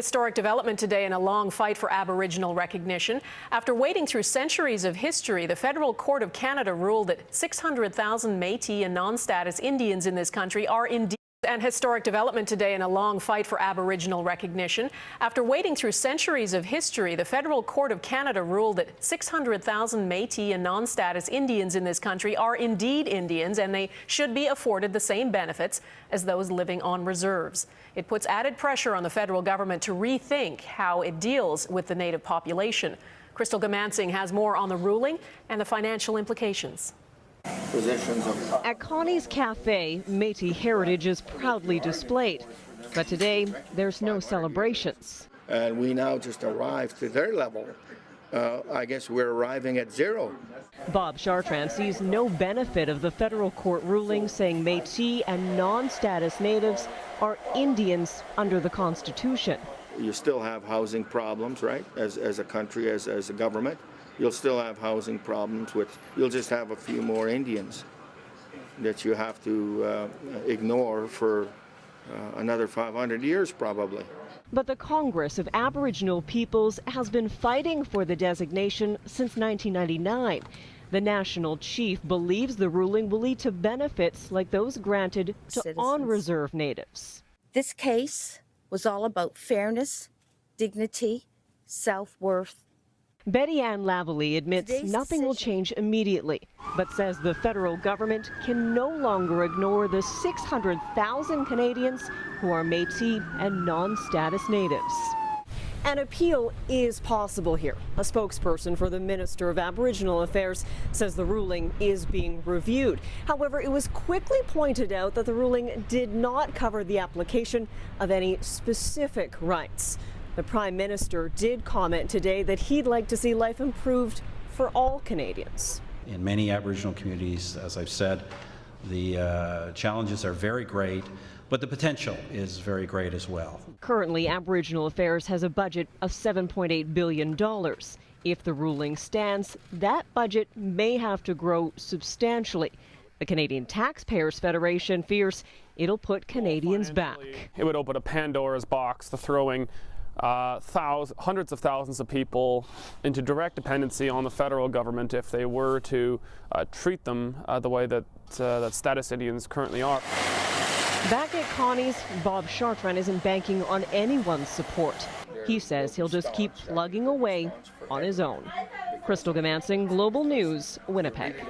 Historic development today in a long fight for Aboriginal recognition. After wading through centuries of history, the Federal Court of Canada ruled that 600,000 Metis and non-status Indians in this country are indeed. And historic development today in a long fight for Aboriginal recognition. After wading through centuries of history, the Federal Court of Canada ruled that 600,000 Metis and non-status Indians in this country are indeed Indians, and they should be afforded the same benefits as those living on reserves. It puts added pressure on the federal government to rethink how it deals with the Native population. Crystal Gamansing has more on the ruling and the financial implications. At Connie's Cafe, Métis heritage is proudly displayed. But today, there's no celebrations. And we now just arrived to their level. I guess we're arriving at zero. Bob Chartrand sees no benefit of the federal court ruling saying Métis and non-status natives are Indians under the Constitution. You still have housing problems, right, as a country, as a government. You'll still have housing problems, you'll just have a few more Indians that you have to ignore for another 500 years probably. But the Congress of Aboriginal Peoples has been fighting for the designation since 1999. The national chief believes the ruling will lead to benefits like those granted to on-reserve natives. This case was all about fairness, dignity, self-worth. Betty Ann Lavallee admits nothing will change immediately, but says the federal government can no longer ignore the 600,000 Canadians who are Métis and non-status natives. An appeal is possible here. A spokesperson for the Minister of Aboriginal Affairs says the ruling is being reviewed. However, it was quickly pointed out that the ruling did not cover the application of any specific rights. The Prime Minister did comment today that he'd like to see life improved for all Canadians. In many Aboriginal communities, as I've said, the challenges are very great, but the potential is very great as well. Currently, Aboriginal Affairs has a budget of $7.8 billion. If the ruling stands, that budget may have to grow substantially. The Canadian Taxpayers Federation fears it'll put Canadians back. It would open a Pandora's box to throwing hundreds of thousands of people into direct dependency on the federal government if they were to treat them the way that status Indians currently are. Back at Connie's, Bob Chartrand isn't banking on anyone's support. He says he'll just keep plugging away on his own. Crystal Gamansing, Global News, Winnipeg.